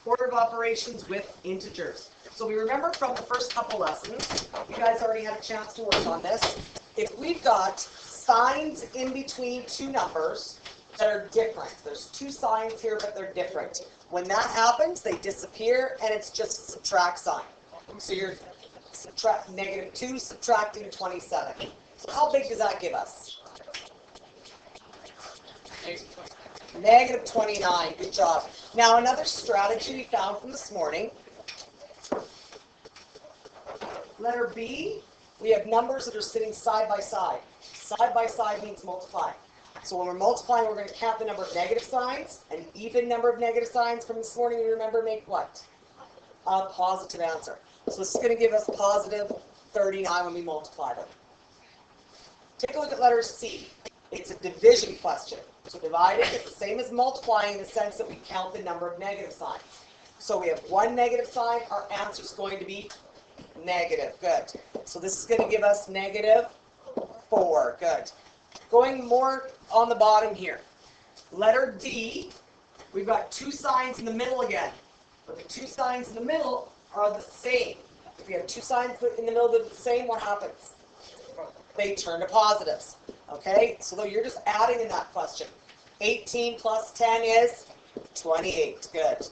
order of operations with integers. So we remember from the first couple lessons, you guys already had a chance to work on this. If we've got signs in between two numbers that are different, there's two signs here, but they're different. When that happens, they disappear, and it's just a subtract sign. So you're -2 subtracting 27. So how big does that give us? -29. Good job. Now another strategy we found from this morning. Letter B, we have numbers that are sitting side by side. Side by side means multiply. So when we're multiplying, we're going to count the number of negative signs. An even number of negative signs from this morning, you remember, make what? A positive answer. So this is going to give us positive 39 when we multiply them. Take a look at letter C. It's a division question. So dividing is the same as multiplying in the sense that we count the number of negative signs. So we have one negative sign. Our answer is going to be negative. Good. So this is going to give us -4. Good. Going more on the bottom here. Letter D, we've got two signs in the middle again. But the two signs in the middle are the same. If we have two signs in the middle that are the same, what happens? They turn to positives. Okay? So you're just adding in that question. 18 plus 10 is 28. Good.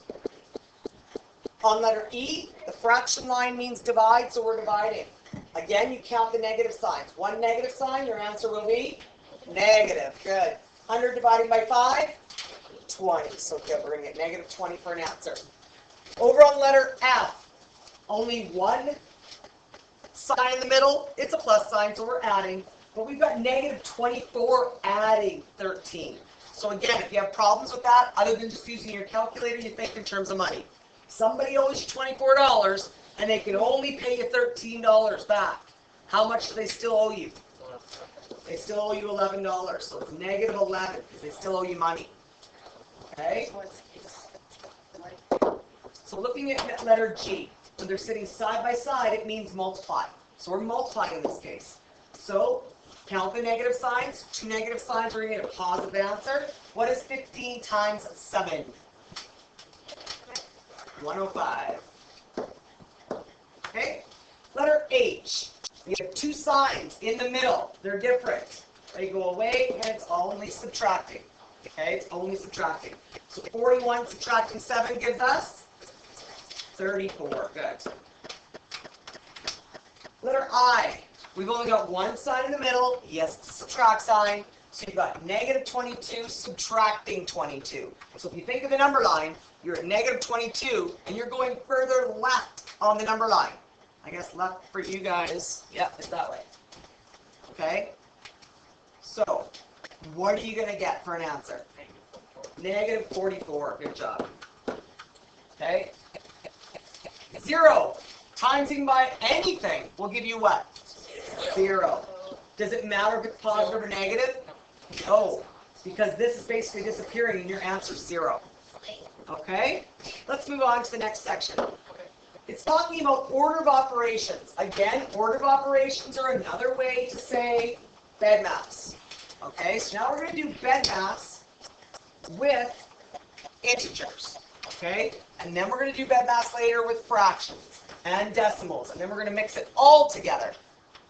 On letter E, the fraction line means divide, so we're dividing. Again, you count the negative signs. One negative sign, your answer will be negative. Good. 100 divided by 5, 20. So good, we're going to get -20 for an answer. Over on letter F, only one sign in the middle. It's a plus sign, so we're adding. But we've got -24 adding 13. So again, if you have problems with that, other than just using your calculator, you think in terms of money. Somebody owes you $24, and they can only pay you $13 back. How much do they still owe you? They still owe you $11, so it's -11 because they still owe you money. Okay? So looking at letter G, when they're sitting side by side, it means multiply. So we're multiplying in this case. So count the negative signs. Two negative signs, we're going to get a positive answer. What is 15 times 7? 105. Okay? Letter H. We have two signs in the middle. They're different. They go away, and it's only subtracting. Okay? It's only subtracting. So 41 subtracting 7 gives us 34. Good. Letter I. We've only got one sign in the middle. Yes, it's a subtract sign. So you've got -22 subtracting 22. So if you think of the number line, you're at -22, and you're going further left on the number line. I guess left for you guys, yeah, it's that way. Okay? So, what are you going to get for an answer? -44. Good job. Okay? 0 timesing by anything will give you what? 0. Does it matter if it's positive or negative? No, because this is basically disappearing and your answer is 0. Okay? Let's move on to the next section. It's talking about order of operations. Again, order of operations are another way to say BEDMAS. Okay, so now we're going to do BEDMAS with integers. Okay? And then we're going to do BEDMAS later with fractions and decimals. And then we're going to mix it all together.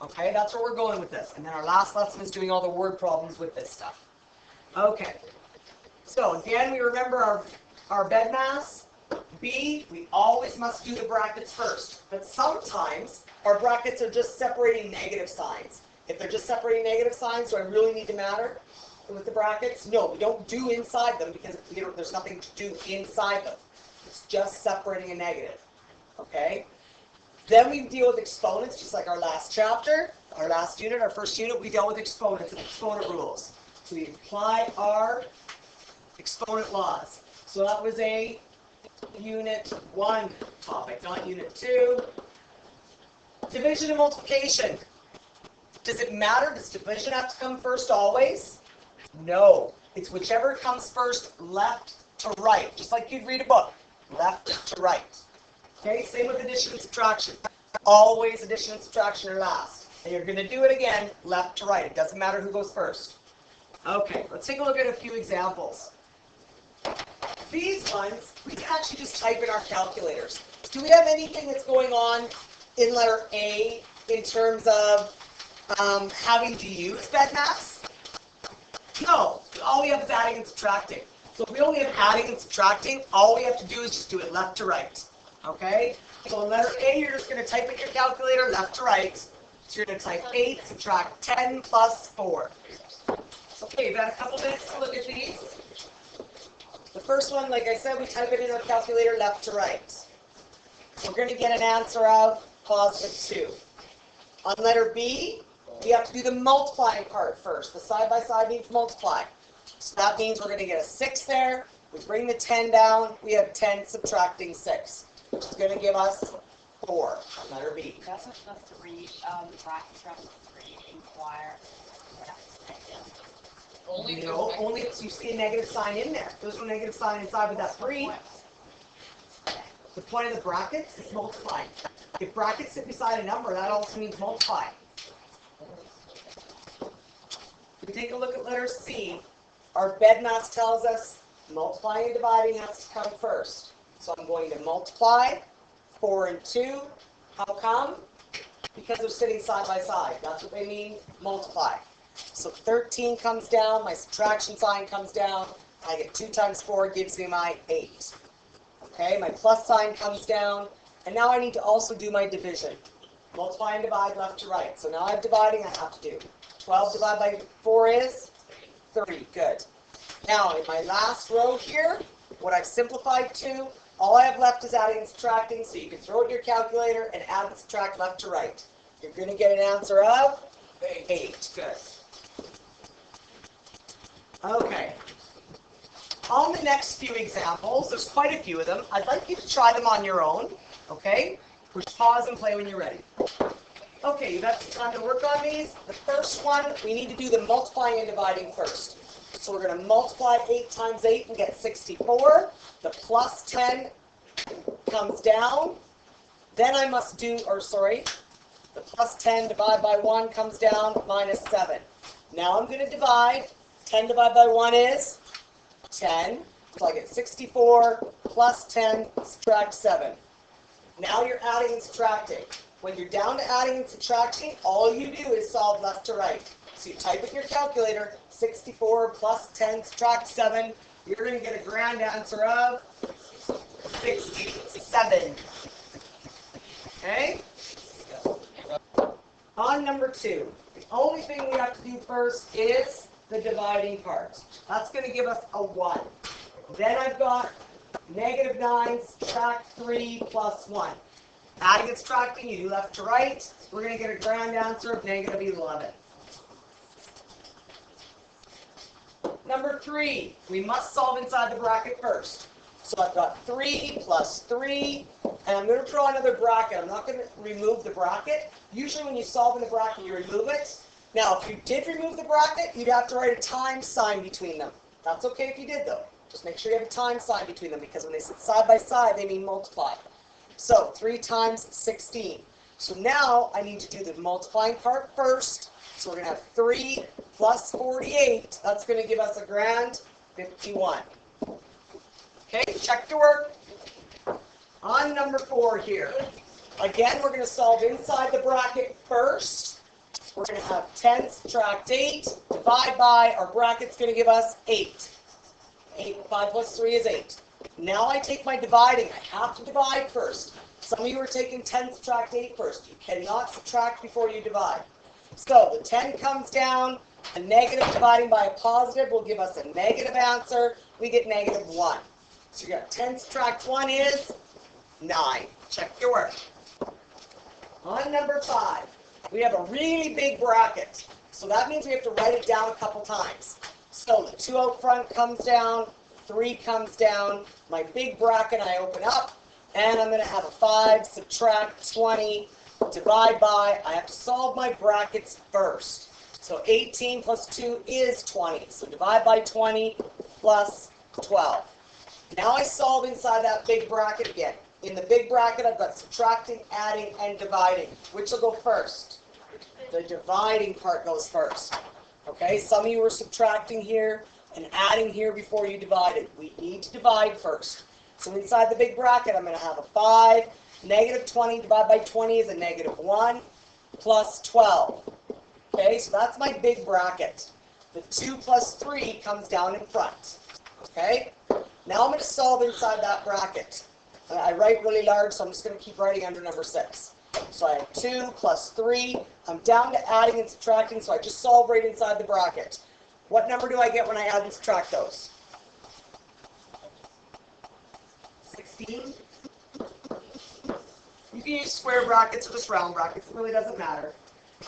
Okay, that's where we're going with this. And then our last lesson is doing all the word problems with this stuff. Okay. So again, we remember our BEDMAS. B, we always must do the brackets first. But sometimes our brackets are just separating negative signs. If they're just separating negative signs, do I really need to matter with the brackets? No, we don't do inside them because there's nothing to do inside them. It's just separating a negative. Okay? Then we deal with exponents, just like our last chapter, our last unit, our first unit, we dealt with exponents and exponent rules. So we apply our exponent laws. So that was a Unit 1 topic, not Unit 2. Division and multiplication. Does it matter? Does division have to come first always? No. It's whichever comes first, left to right. Just like you'd read a book, left to right. Okay, same with addition and subtraction. Always addition and subtraction are last. And you're going to do it again, left to right. It doesn't matter who goes first. Okay, let's take a look at a few examples. these ones, we can actually just type in our calculators. Do we have anything that's going on in letter A in terms of having to use BEDMAS? No. All we have is adding and subtracting. So if we only have adding and subtracting, all we have to do is just do it left to right. Okay? So in letter A, you're just going to type in your calculator left to right. So you're going to type 8, subtract 10 plus 4. Okay, you've had a couple minutes to look at these. The first one, like I said, we type it in our calculator left to right. We're going to get an answer of +2. On letter B, we have to do the multiplying part first. The side by side means multiply. So that means we're going to get a 6 there. We bring the 10 down. We have 10 subtracting 6, which is going to give us 4. Letter B. Doesn't the 3 bracket from 3 inquire? Only if you see a negative sign in there. There's no negative sign inside with that 3. The point of the brackets is multiplying. If brackets sit beside a number, that also means multiply. If we take a look at letter C, our BEDMAS tells us multiplying and dividing has to come first. So I'm going to multiply 4 and 2. How come? Because they're sitting side by side. That's what they mean, multiply. So 13 comes down, my subtraction sign comes down. I get 2 times 4 gives me my 8. Okay, my plus sign comes down. And now I need to also do my division. Multiply and divide left to right. So now I'm dividing, I have to do 12 divided by 4 is 3. Good. Now in my last row here, what I've simplified to, all I have left is adding and subtracting, so you can throw it in your calculator and add and subtract left to right. You're going to get an answer of 8. Good. Okay. On the next few examples, there's quite a few of them. I'd like you to try them on your own. Okay? Push pause and play when you're ready. Okay, you've got some time to work on these. The first one, we need to do the multiplying and dividing first. So we're going to multiply 8 times 8 and get 64. The plus 10 comes down. Then I must do, the plus 10 divided by 1 comes down, minus 7. Now I'm going to divide. 10 divided by 1 is 10. So I get 64 plus 10, subtract 7. Now you're adding and subtracting. When you're down to adding and subtracting, all you do is solve left to right. So you type in your calculator, 64 plus 10, subtract 7. You're going to get a grand answer of 67. Okay? On number 2, the only thing we have to do first is the dividing part. That's going to give us a 1. Then I've got -9, subtract 3 plus 1. Adding and subtracting, you do left to right. We're going to get a grand answer of -11. Number 3, we must solve inside the bracket first. So I've got 3 plus 3, and I'm going to draw another bracket. I'm not going to remove the bracket. Usually when you solve in the bracket, you remove it. Now, if you did remove the bracket, you'd have to write a times sign between them. That's okay if you did, though. Just make sure you have a times sign between them, because when they sit side by side, they mean multiply. So 3 times 16. So now I need to do the multiplying part first. So we're going to have 3 plus 48. That's going to give us a grand 51. Okay, check your work. On number 4 here. Again, we're going to solve inside the bracket first. We're going to have 10 subtract 8, divide by, our bracket's going to give us 8. 5 plus 3 is 8. Now I take my dividing. I have to divide first. Some of you are taking 10 subtract 8 first. You cannot subtract before you divide. So the 10 comes down. A negative dividing by a positive will give us a negative answer. We get -1. So you got 10 subtract 1 is 9. Check your work. On number 5, we have a really big bracket. So that means we have to write it down a couple times. So the 2 out front comes down, 3 comes down. My big bracket I open up, and I'm going to have a 5, subtract 20, divide by. I have to solve my brackets first. So 18 plus 2 is 20. So divide by 20 plus 12. Now I solve inside that big bracket again. In the big bracket, I've got subtracting, adding, and dividing. Which will go first? The dividing part goes first. Okay, some of you are subtracting here, and adding here before you divide it. We need to divide first. So inside the big bracket, I'm going to have a 5. Negative 20 divided by 20 is a negative 1 plus 12. Okay, so that's my big bracket. The 2 plus 3 comes down in front. Okay, now I'm going to solve inside that bracket. I write really large, so I'm just going to keep writing under number 6. So I have 2 plus 3. I'm down to adding and subtracting, so I just solve right inside the bracket. What number do I get when I add and subtract those? 16. You can use square brackets or just round brackets. It really doesn't matter.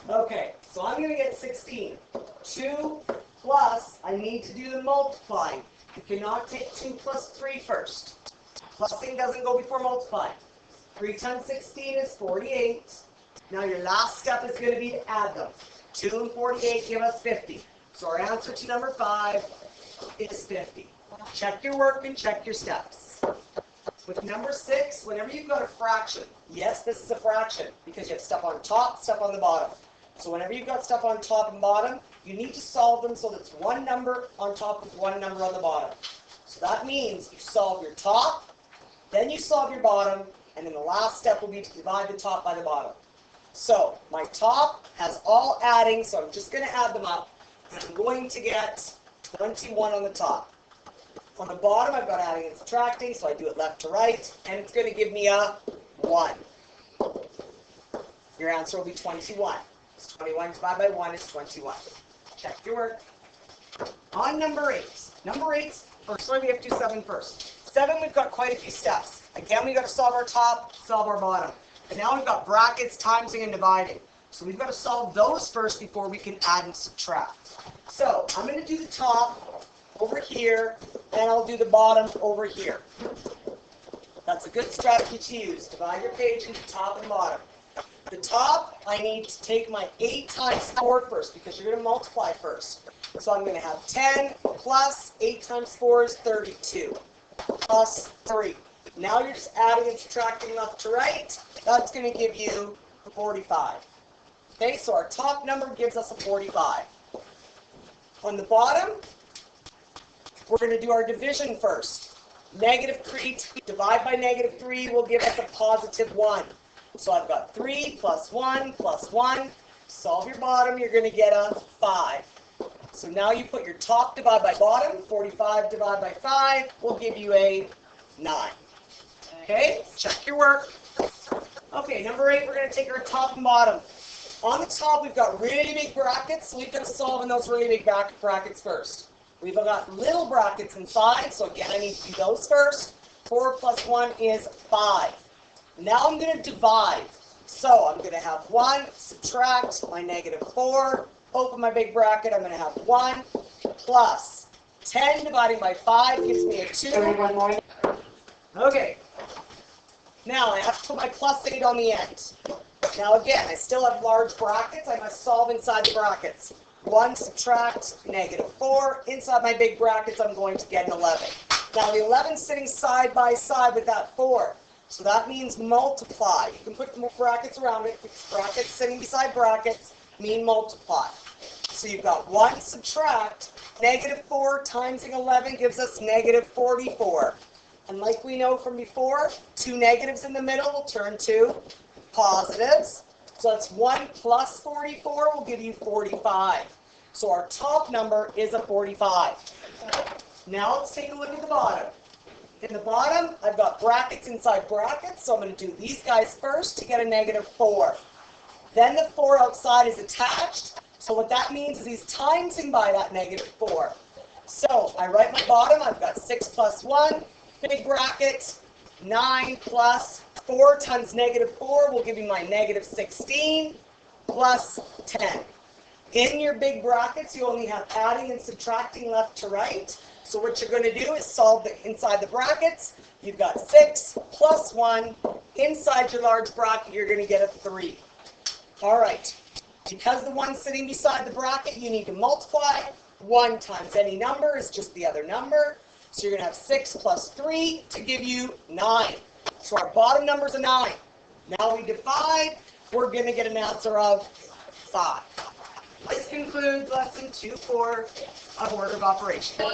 Okay, so I'm going to get 16. 2 plus, I need to do the multiplying. You cannot take 2 plus 3 first. Plusing doesn't go before multiplying. 3 times 16 is 48. Now your last step is going to be to add them. 2 and 48 give us 50. So our answer to number 5 is 50. Check your work and check your steps. With number 6, whenever you've got a fraction, yes, this is a fraction because you have stuff on top, stuff on the bottom. So whenever you've got stuff on top and bottom, you need to solve them so that it's one number on top with one number on the bottom. So that means you solve your top, then you solve your bottom, and then the last step will be to divide the top by the bottom. So my top has all adding, so I'm just going to add them up. I'm going to get 21 on the top. On the bottom, I've got adding and subtracting, so I do it left to right, and it's going to give me a 1. Your answer will be 21. 21 divided by 1 is 21. Check your work. On number 8. Number 8, we have to do 7 first. 7, we've got quite a few steps. Again, we've got to solve our top, solve our bottom. And now we've got brackets, timesing, and dividing. So we've got to solve those first before we can add and subtract. So I'm going to do the top over here, and I'll do the bottom over here. That's a good strategy to use. Divide your page into top and bottom. The top, I need to take my 8 times 4 first because you're going to multiply first. So I'm going to have 10 plus 8 times 4 is 32 plus 3. Now you're just adding and subtracting left to right. That's going to give you 45. Okay, so our top number gives us a 45. On the bottom, we're going to do our division first. Negative 3, divide by negative 3 will give us a positive 1. So I've got 3 plus 1 plus 1. Solve your bottom, you're going to get a 5. So now you put your top divided by bottom. 45 divided by 5 will give you a 9. Okay, check your work. Okay, number 8, we're going to take our top and bottom. On the top, we've got really big brackets, so we've got to solve in those really big brackets first. We've got little brackets inside, so again, I need to do those first. 4 plus 1 is 5. Now I'm going to divide. So I'm going to have 1, subtract my negative 4, open my big bracket, I'm going to have 1 plus 10 dividing by 5 gives me a 2. One more. Okay. Now I have to put my plus 8 on the end. Now again, I still have large brackets. I must solve inside the brackets. 1 subtract negative 4. Inside my big brackets, I'm going to get an 11. Now the 11 is sitting side by side with that 4. So that means multiply. You can put more brackets around it. Brackets sitting beside brackets mean multiply. So you've got 1 subtract negative 4 times 11 gives us negative 44. And like we know from before, 2 negatives in the middle will turn to positives. So that's 1 plus 44 will give you 45. So our top number is a 45. Now let's take a look at the bottom. In the bottom, I've got brackets inside brackets, so I'm going to do these guys first to get a negative 4. Then the 4 outside is attached, so what that means is he's timesing by that negative 4. So I write my bottom, I've got 6 plus 1, big bracket, 9 plus 4 times negative 4 will give you my negative 16 plus 10. In your big brackets, you only have adding and subtracting left to right. So what you're going to do is solve inside the brackets. You've got 6 plus 1. Inside your large bracket, you're going to get a 3. All right. Because the 1's sitting beside the bracket, you need to multiply. 1 times any number is just the other number. So you're going to have 6 plus 3 to give you 9. So our bottom number is a 9. Now we divide. We're going to get an answer of 5. This concludes lesson 2-4 of order of operation.